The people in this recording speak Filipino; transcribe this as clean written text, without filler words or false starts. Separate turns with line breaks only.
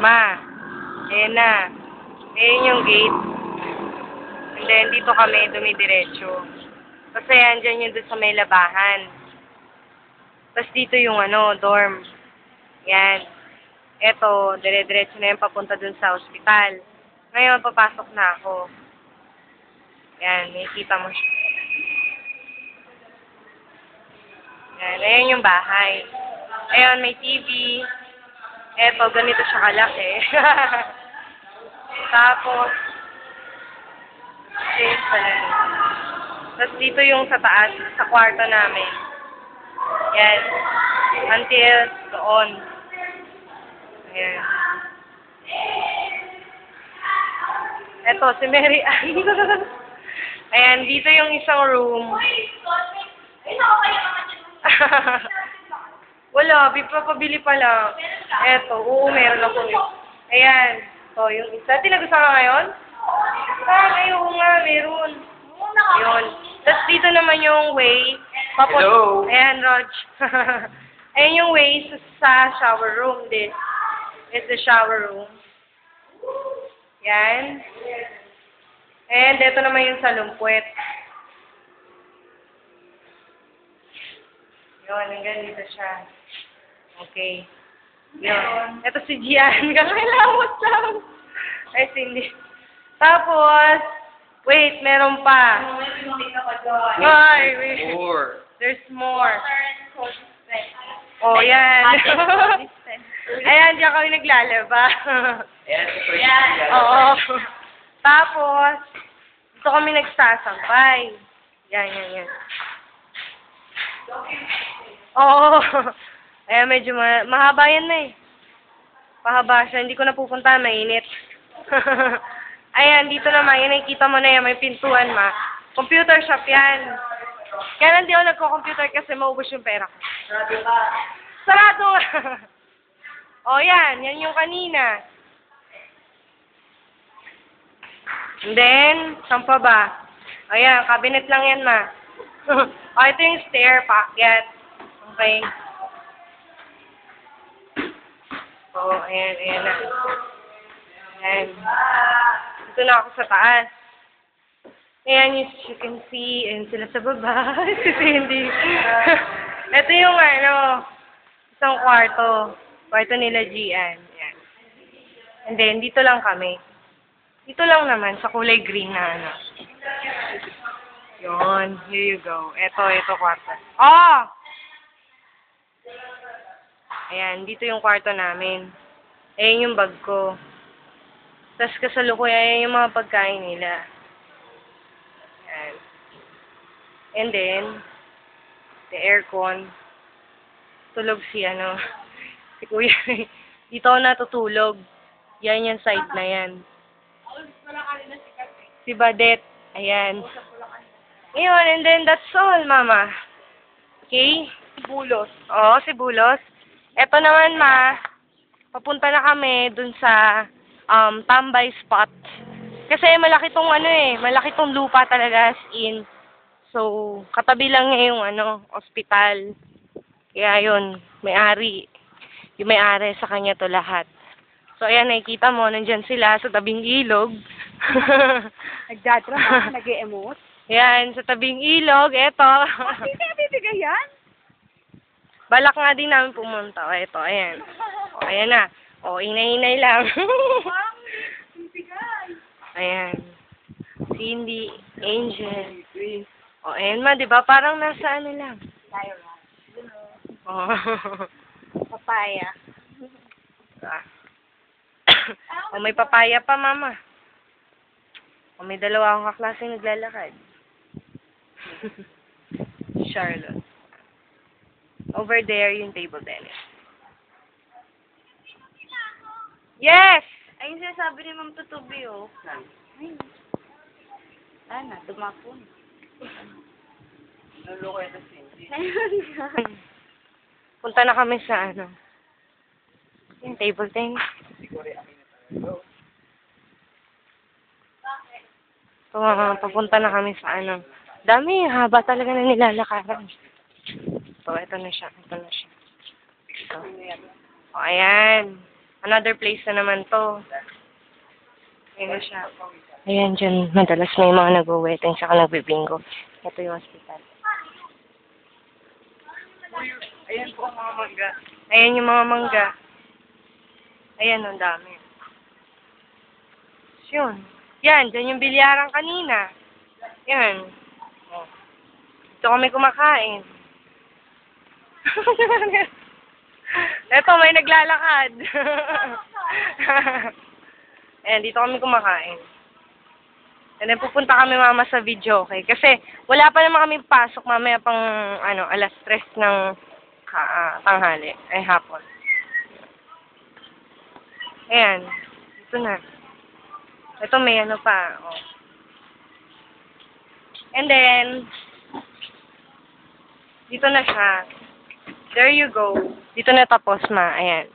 Ma, ayan na. Ayan yung gate. And then, dito kami dumidiretso. Kasi andyan yung doon sa may labahan. Tapos dito yung dorm. Yan. Eto, dire-diretso na yan papunta dun sa ospital. Ngayon, papasok na ako. Yan, makikita mo siya. Yan, ayan yung bahay. Ayun, may TV. Eto, ganito siya kalaki. Tapos, safe pala. Tapos dito yung sa taas, sa kwarto namin. Yan. Until doon. Ayan. Eto, si Mary Ann. Ayan, dito yung isang room. Wala, papabili pa lang. Eto, meron ako yun. Ayan. So, yung isa. Tinagusan ka ngayon? Ayaw nga, meron. Yun. Tapos dito naman yung way.
Hello?
Ayan, Rog. Ayan yung way sa shower room. This is the shower room. Yan. And ito naman yung salumpuet. Yun, hanggang dito siya. Okay. Yun. Ito si Gian. Kakailamot lang. Ay, Cindy. Tapos, wait, meron pa. Ay, wait.
More.
There's more. Oh, yan. Ayan, diyan kami naglalaba.
Ayan.
Oo. Tapos, dito kami nagsasampay. Yan. Oo. Ayan, medyo mahaba yan na eh. Pahaba siya. Hindi ko na pupunta. Mainit. Ayan, dito naman. Yan, nakikita mo na yan. May pintuan, ma. Computer shop yan. Kaya hindi ako nagko-computer kasi maubos yung pera ko. Sarado! O, yan. Yan yung kanina. And then, saan pa ba? Ayan, cabinet lang yan, ma. O, ito yung stair packet. Okay. O, ayan na. Ayan. Dito na ako sa taas. Ayan, you can see, and sila sa baba. Si Cindy. Ito yung, isang kwarto. Kwarto nila Gian. Ayan. And then, dito lang kami. Dito lang naman, sa kulay green na Yun, here you go. Ito kwarto. Oh! Ayan, dito yung kwarto namin. Ayan yung bag ko. Tapos kasalukuyan, ayan yung mga pagkain nila. Ayan. And then, the aircon. Tulog si Kuya. Dito ako natutulog. Yan yung side na yan. Si Badet. Ayan. Ngayon, and then that's all, Mama. Okay? Si Bulos. Oo, si Bulos. Eto naman, Ma. Papunta na kami dun sa tambay spot. Kasi malaki tong malaki tong lupa talaga as in. So, katabi lang niya yung ospital. Kaya yun, may-ari. Yung may-ari sa kanya to lahat. So, ayan, nakikita mo, nandyan sila sa tabing ilog.
Nagdadrama, nag-e-emote.
Yan, sa tabing ilog, eto.
Hindi kaya bibigay yan?
Balak nga din namin pumunta. O, eto, ayan. O, ayan na. O, inay-inay lang. Ayan. Cindy, Angel. O, ayan ma, diba? Parang nasa lang. O.
Papaya.
O, may papaya pa, Mama. O, may dalawa akong kaklaseng naglalakad. Charlotte. Over there, yung table tennis. Yes!
Ayun sinasabi ni Ma'am Tutubi, oh. Ay. Ana, dumapon.
Naloko yan na Cindy.
Punta na kami sa yung table tennis. So, papunta na kami sa dami, haba talaga na nilalakaran. So, ito na siya. Ito. O, ayan. Another place na naman to. Ayan na siya. Ayan, dyan madalas may mga nag-wedding saka nagbibingo. Ito yung hospital.
Ayan po ang mga mangga.
Ayan yung mga mangga. Ayan, ang dami. Yun. Yan, dyan yung bilyaran kanina. Yan. Oh. Dito kami kumakain. Eto, may naglalakad. Ayan, dito kami kumakain. And then, pupunta kami mama sa video, okay? Kasi, wala pa naman kami pasok mamaya pang, 3:00 ng tanghali. Ay, hapon. Ayan. Ito na. Ito may ano pa. Oh. And then, dito na siya. There you go. Dito na tapos, ma. Ayan.